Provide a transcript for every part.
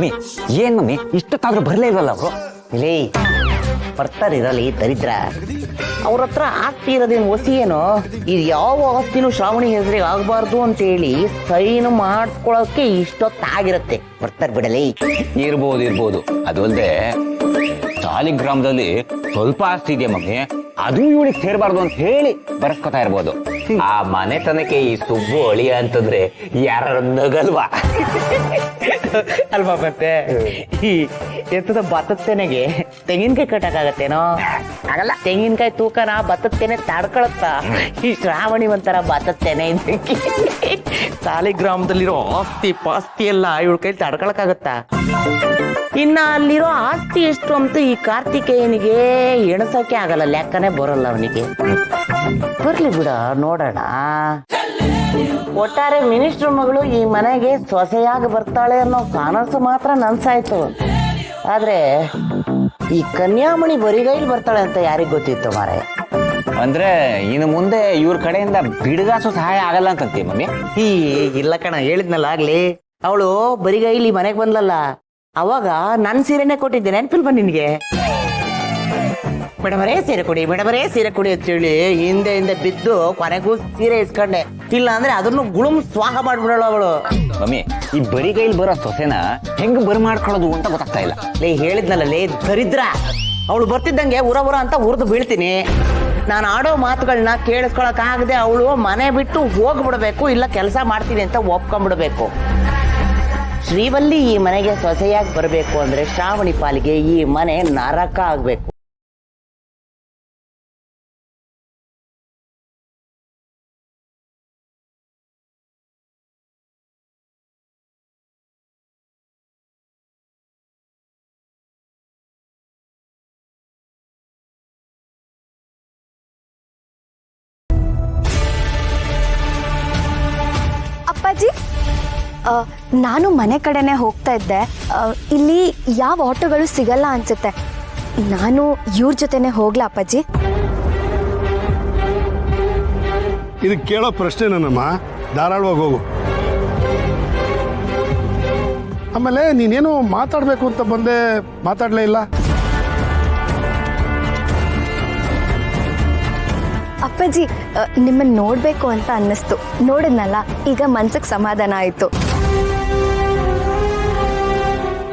Mummy ಏನ್ mummy ಇಷ್ಟೊತ್ತಾದ್ರೂ ಬರ್ಲೇ ಇಲ್ವಲ್ಲ ಅವರು? ಇಲ್ಲೇ ಬರ್ತಾರಿರಲಿ ದರಿದ್ರ. ಅವ್ರ ಹತ್ರ ಆಸ್ತಿ ಇರೋದೇನು ಹೊಸಿ ಏನೋ. ಇದು ಯಾವ ಆಸ್ತಿನೂ ಶ್ರಾವಣಿ ಹೆಸರಿಗೆ ಆಗ್ಬಾರ್ದು ಅಂತೇಳಿ ಸೈನ್ ಮಾಡ್ಕೊಳಕ್ಕೆ ಇಷ್ಟೊತ್ತಾಗಿರತ್ತೆ. ಬರ್ತಾರ ಬಿಡಲಿ. ಇರ್ಬೋದು ಅದು ಅಲ್ಲದೆ ಸಾಲಿಗ್ರಾಮದಲ್ಲಿ ಸ್ವಲ್ಪ ಆಸ್ತಿ ಇದೆಯಾ ಮಮ್ಮಿ, ಅದು ಇವಳಿಗೆ ಸೇರ್ಬಾರ್ದು ಅಂತ ಹೇಳಿ ಬರ್ಸ್ಕೊತಾ ಇರ್ಬೋದು. ಆ ಮನೆತನಕ್ಕೆ ಈ ಸುಬ್ಬು ಅಳಿಯ ಅಂತಂದ್ರೆ ಯಾರ ನಗಲ್ವಾ ಅಲ್ವಾ? ಮತ್ತೆ ಈ ಎತ್ತದ ಭತ್ತದ ತೆನೆಗೆ ತೆಂಗಿನಕಾಯಿ ಕಟ್ಟಕ್ಕಾಗತ್ತೇನೋ? ಆಗಲ್ಲ. ತೆಂಗಿನಕಾಯಿ ತೂಕನ ಭತ್ತದ ತೆನೆ ತಾಡ್ಕೊಳತ್ತ. ಈ ಶ್ರಾವಣಿ ಒಂಥರ ಭತ್ತದ ತೆನೆ ಇದ್ದಕ್ಕೆ ಸಾಲಿಗ್ರಾಮದಲ್ಲಿರೋ ಆಸ್ತಿ ಪಾಸ್ತಿ ಎಲ್ಲ ಇವಳ ಕೈ ತಾಡ್ಕೊಳಕ್ಕಾಗತ್ತಾ? ಇನ್ನ ಅಲ್ಲಿರೋ ಆಸ್ತಿ ಎಷ್ಟು ಅಂತ ಈ ಕಾರ್ತಿಕೇಯನಿಗೆ ಎಣಸಕ್ಕೆ ಆಗಲ್ಲ, ಲೆಕ್ಕನೆ ಬರಲ್ಲ ಅವನಿಗೆ. ಬರ್ಲಿ ಬಿಡ, ನೋಡೋಣ. ಒಟ್ಟಾರೆ ಮಿನಿಸ್ಟರ್ ಮಗಳು ಈ ಮನೆಗೆ ಸೊಸೆಯಾಗಿ ಬರ್ತಾಳೆ ಅನ್ನೋ ಕನಸು ಮಾತ್ರ ನನ್ಸಾಯ್ತು. ಆದ್ರೆ ಈ ಕನ್ಯಾಮಣಿ ಬರಿಗೈಲಿ ಬರ್ತಾಳೆ ಅಂತ ಯಾರಿಗ್ ಗೊತ್ತಿತ್ತು ಮಾರೆ? ಅಂದ್ರೆ ಇನ್ನು ಮುಂದೆ ಇವ್ರ ಕಡೆಯಿಂದ ಬಿಡುಗಾಸು ಸಹಾಯ ಆಗಲ್ಲ ಅಂತಂತೀವಿ ಮಮ್ಮಿ? ಇಲ್ಲ ಕಣ, ಹೇಳಿದ್ನಲ್ಲ ಆಗ್ಲಿ. ಅವಳು ಬರಿಗೈಲಿ ಮನೆಗೆ ಬಂದ್ಲಲ್ಲ, ಅವಾಗ ನನ್ ಸೀರೆನೆ ಕೊಟ್ಟಿದ್ದೆ, ನೆನ್ಪಿಲ್ವ ನಿನ್ಗೆ? ಮೇಡಮರೇ ಸೀರೆ ಕೊಡಿ, ಮೇಡಮರೇ ಸೀರೆ ಕೊಡಿ ಅಂತೇಳಿ ಹಿಂದೆ ಬಿದ್ದು ಕೊನೆಗೂ ಸೀರೆ ಇಸ್ಕೊಂಡೆ. ಇಲ್ಲ ಅಂದ್ರೆ ಅದನ್ನು ಗುಳುಮ್ ಸ್ವಾಹ ಮಾಡ್ಬಿಡೋಳು ಅವಳು. ಮಮ್ಮಿ, ಈ ಬರಿಗೈಲಿ ಬರೋ ಸೊಸೆನ ಹೆಂಗ್ ಬರಿ ಮಾಡ್ಕೊಳ್ಳೋದು ಅಂತ ಗೊತ್ತಾಗ್ತಾ ಇಲ್ಲ. ಹೇಳಿದ್ನಲ್ಲ ದರಿದ್ರ, ಅವಳು ಬರ್ತಿದ್ದಂಗೆ ಉರ ಅಂತ ಉರಿದು ಬೀಳ್ತೀನಿ. ನಾನು ಆಡೋ ಮಾತುಗಳನ್ನ ಕೇಳಿಸ್ಕೊಳಕ್ ಆಗದೆ ಅವಳು ಮನೆ ಬಿಟ್ಟು ಹೋಗ್ಬಿಡ್ಬೇಕು, ಇಲ್ಲ ಕೆಲಸ ಮಾಡ್ತೀನಿ ಅಂತ ಒಪ್ಕೊಂಡ್ಬಿಡ್ಬೇಕು. ಶ್ರೀವಲ್ಲಿ ಈ ಮನೆಗೆ ಸೊಸೆಯಾಗಿ ಬರಬೇಕು ಅಂದ್ರೆ ಶ್ರಾವಣಿ ಪಾಲಿಗೆ ಈ ಮನೆ ನರಕ ಆಗ್ಬೇಕು. ಅಪ್ಪಾಜಿ, ನಾನು ಮನೆ ಕಡೆನೆ ಹೋಗ್ತಾ ಇದ್ದೆ. ಇಲ್ಲಿ ಯಾವ ಆಟೋಗಳು ಸಿಗಲ್ಲ ಅನ್ಸುತ್ತೆ. ನಾನು ಇವ್ರ ಜೊತೆನೆ ಹೋಗ್ಲಾ ಅಪ್ಪಾಜಿ? ಇದು ಕೇಳೋ ಪ್ರಶ್ನೆನಮ್ಮ, ಧಾರಾಳವಾಗಿ ಹೋಗು. ಆಮೇಲೆ ನೀನೇನು ಮಾತಾಡಬೇಕು ಅಂತ ಬಂದೆ, ಮಾತಾಡಲೇ ಇಲ್ಲ. ಅಪ್ಪಾಜಿ, ನಿಮ್ಮನ್ನು ನೋಡಬೇಕು ಅಂತ ಅನ್ನಿಸ್ತು. ನೋಡಿದ್ನಲ್ಲ, ಈಗ ಮನ್ಸಿಗೆ ಸಮಾಧಾನ ಆಯಿತು.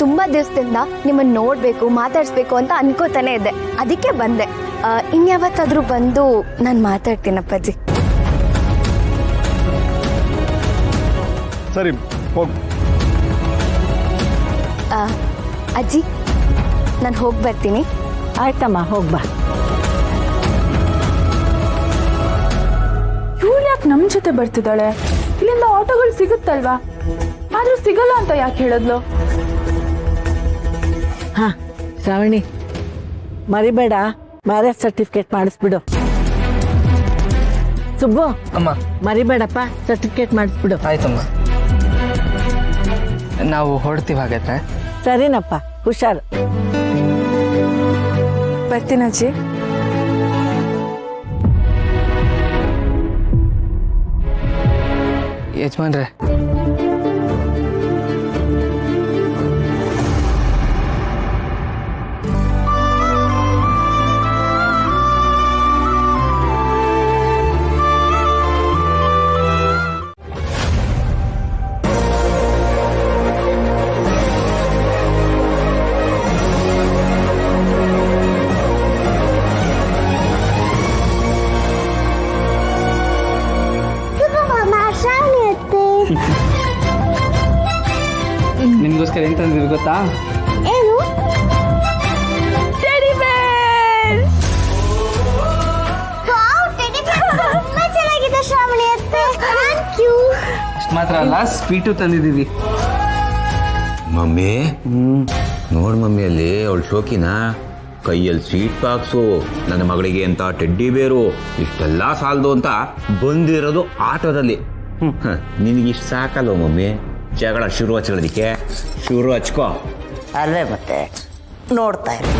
ತುಂಬ ದಿವಸದಿಂದ ನಿಮ್ಮನ್ನು ನೋಡಬೇಕು, ಮಾತಾಡಿಸ್ಬೇಕು ಅಂತ ಅನ್ಕೋತಾನೆ ಇದ್ದೆ, ಅದಕ್ಕೆ ಬಂದೆ. ಇನ್ಯಾವತ್ತಾದರೂ ಬಂದು ನಾನು ಮಾತಾಡ್ತೀನಿ ಅಪ್ಪಾಜಿ. ಸರಿ, ಹೋಗು. ಅಜ್ಜಿ, ನಾನು ಹೋಗಿ ಬರ್ತೀನಿ. ಆಯ್ತಮ್ಮ, ಹೋಗ್ಬಾ. ನಮ್ ಜೊತೆ ಬರ್ತಿದ್ದಾಳೆ. ಇಲ್ಲಿಂದ ಆಟೋಗಳು ಸಿಗುತ್ತಲ್ವಾ? ಆದ್ರೂ ಸಿಗಲ್ಲ ಅಂತ ಯಾಕೆ ಹೇಳಿದ್ಲು? ಹಾ ಶ್ರಾವಣಿ, ಮರಿಬೇಡ, ಮ್ಯಾರೇಜ್ ಸರ್ಟಿಫಿಕೇಟ್ ಮಾಡಿಸ್ಬಿಡು. ಸುಬ್ಬು ಅಮ್ಮ, ಮರಿಬೇಡಪ್ಪ, ಸರ್ಟಿಫಿಕೇಟ್ ಮಾಡಿಸ್ಬಿಡು. ಆಯ್ತಮ್ಮ, ನಾವು ಹೊರಡ್ತೀವಿ. ಹಾಗಾದ್ರೆ ಸರಿನಪ್ಪ, ಹುಷಾರು. ಬರ್ತೀನಜ್ಜಿ. ಯಜಮಾನ್ರೆ, ನಿಮ್ಗೋಸ್ಕರ ಏನ್ ತಂದಿದ್ರು ಗೊತ್ತಾ? ಏನು? ಅಷ್ಟು ಮಾತ್ರ ಅಲ್ಲ, ಸ್ವೀಟು ತಂದಿದ್ದೀವಿ. ಮಮ್ಮಿ ನೋಡ್ ಮಮ್ಮಿ, ಅಲ್ಲಿ ಅವಳು ಶೋಕಿನ ಕೈಯಲ್ಲಿ ಸ್ವೀಟ್ ಬಾಕ್ಸು, ನನ್ನ ಮಗಳಿಗೆ ಅಂತ ಟೆಡ್ಡಿ ಬೇರು, ಇಷ್ಟೆಲ್ಲ ಸಾಲದು ಅಂತ ಬಂದಿರೋದು ಆಟೋದಲ್ಲಿ. ನಿನಗಿಷ್ಟು ಸಾಕಲ್ವ ಮಮ್ಮಿ? ಜಗಳ ಶುರು ಹಚ್ಕೊಳ್ಳೋದಿಕ್ಕೆ ಶುರು ಹಚ್ಕೋ ಅಲ್ವೇ? ಮತ್ತೆ ನೋಡ್ತಾ ಇರಿ,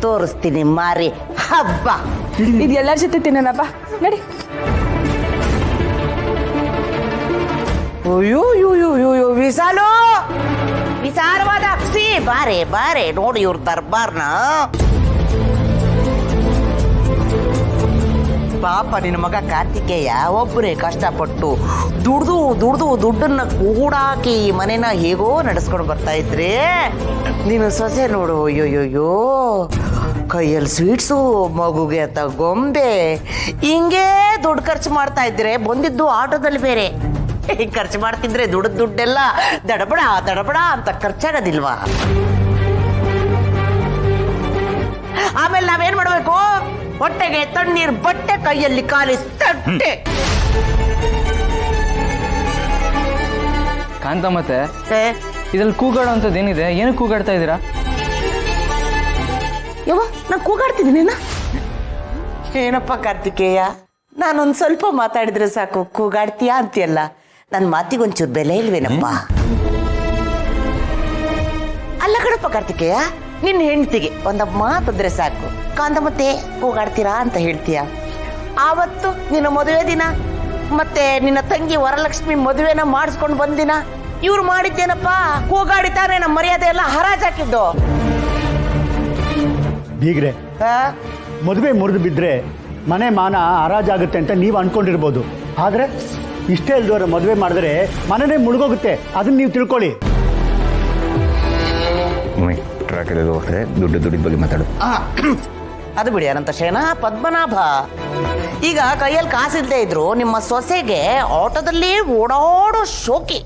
ತೋರಿಸ್ತೀನಿ ಮಾರಿ ಹಬ್ಬ. ಇದು ಎಲ್ಲರ ಜೊತೆ ತಿನ್ನೋಣಪ್ಪ, ನಡಿ. ಅಯ್ಯೋ ವಿಸಾಲು, ವಿಚಾರವಾದ ಅಪ್ಸಿ ಬಾರೆ ಬಾರೆ ನೋಡಿ ಇವ್ರ ದರ್ಬಾರ್ನ. ಪಾಪ ನಿನ್ನ ಮಗ ಕಾರ್ತಿಕೇಯ ಒಬ್ಬರೇ ಕಷ್ಟಪಟ್ಟು ದುಡ್ಡನ್ನ ಕೂಡಾಕಿ ಈ ಮನೆನ ಹೇಗೋ ನಡೆಸ್ಕೊಂಡು ಬರ್ತಾ ಇದ್ರೆ ನೀನು ಸೊಸೆ ನೋಡು, ಅಯ್ಯೋಯ್ಯೋ ಕೈಯಲ್ಲಿ ಸ್ವೀಟ್ಸು, ಮಗುಗೆ ಅಂತ ಗೊಂಬೆ, ಹಿಂಗೇ ದುಡ್ಡು ಖರ್ಚು ಮಾಡ್ತಾ ಇದ್ರೆ ಬಂದಿದ್ದು ಆಟೋದಲ್ಲಿ ಬೇರೆ. ಹಿಂಗೆ ಖರ್ಚು ಮಾಡ್ತಿದ್ರೆ ದುಡ್ಡೆಲ್ಲ ದಡಬಡ ಅಂತ ಖರ್ಚಾಗೋದಿಲ್ವಾ? ಆಮೇಲೆ ನಾವೇನ್ ಮಾಡ್ಬೇಕು? ಹೊಟ್ಟೆಗೆ ತಣ್ಣೀರ್ ಬಟ್ಟೆ, ಕೈಯಲ್ಲಿ ಕಾಲಿ ತಟ್ಟೆ. ಕಾಂತ ಮತ್ತೆ ಇದ್ರಲ್ಲಿ ಕೂಗಾಡೋ ಅಂತದ್ದು ಏನಿದೆ? ಏನು ಕೂಗಾಡ್ತಾ ಇದ್ದೀರಾ? ಯವ್ವ ನಾನು ಕೂಗಾಡ್ತಿದ್ದೀನಿ. ಏನಪ್ಪ ಕಾರ್ತಿಕೇಯ, ನಾನೊಂದು ಸ್ವಲ್ಪ ಮಾತಾಡಿದ್ರೆ ಸಾಕು ಕೂಗಾಡ್ತೀಯಾ ಅಂತೀಯಲ್ಲ. ನನ್ನ ಮಾತಿಗೊಂಚೂರು ಬೆಲೆ ಇಲ್ವೇನಪ್ಪ? ಅಲ್ಲ ಕಣಪ್ಪ ಕಾರ್ತಿಕೇಯ, ನಿನ್ನ ಹೆಂಡತಿಗೆ ಒಂದು ಮಾತಾದ್ರೆ ಸಾಕು ಕಾಂತಮ್ಮತ್ತೆ ಕೂಗಾಡ್ತೀರಾ ಅಂತ ಹೇಳ್ತೀಯ. ಆವತ್ತು ನಿನ್ನ ಮದುವೆ ದಿನ ಮತ್ತೆ ನಿನ್ನ ತಂಗಿ ವರಲಕ್ಷ್ಮಿ ಮದುವೆನ ಮಾಡಿಸ್ಕೊಂಡು ಬಂದಿನ ಇವ್ರು ಮಾಡಿದ್ದೇನಪ್ಪ? ಕೂಗಾಡಿತಾರೆ ನಮ್ಮ ಮರ್ಯಾದೆ ಎಲ್ಲ ಹರಾಜಾಕಿದ್ದು. ಬೀಗ್ರೆ, ಮದುವೆ ಮುರಿದು ಬಿದ್ದರೆ ಮನೆ ಮಾನ ಹರಾಜಾಗುತ್ತೆ ಅಂತ ನೀವು ಅನ್ಕೊಂಡಿರ್ಬೋದು. ಆದರೆ ಇಷ್ಟೇ ಇಲ್ದವ್ರ ಮದುವೆ ಮಾಡಿದ್ರೆ ಮನೆನೇ ಮುಳುಗೋಗುತ್ತೆ. ಅದನ್ನ ನೀವು ತಿಳ್ಕೊಳ್ಳಿ. ಟ್ರ್ಯಾಕಲ್ಲಿ ಹೋಗ್ತಾರೆ, ದುಡ್ಡಿದ ಬಗ್ಗೆ ಮಾತಾಡು. ಅದು ಬಿಡಿ ಅನಂತ ಶೇನ ಪದ್ಮನಾಭ. ಈಗ ಕೈಯಲ್ಲಿ ಕಾಸಿಲ್ಲದೆ ಇದ್ರು ನಿಮ್ಮ ಸೊಸೆಗೆ ಆಟೋದಲ್ಲಿ ಓಡಾಡೋ ಶೋಕಿ.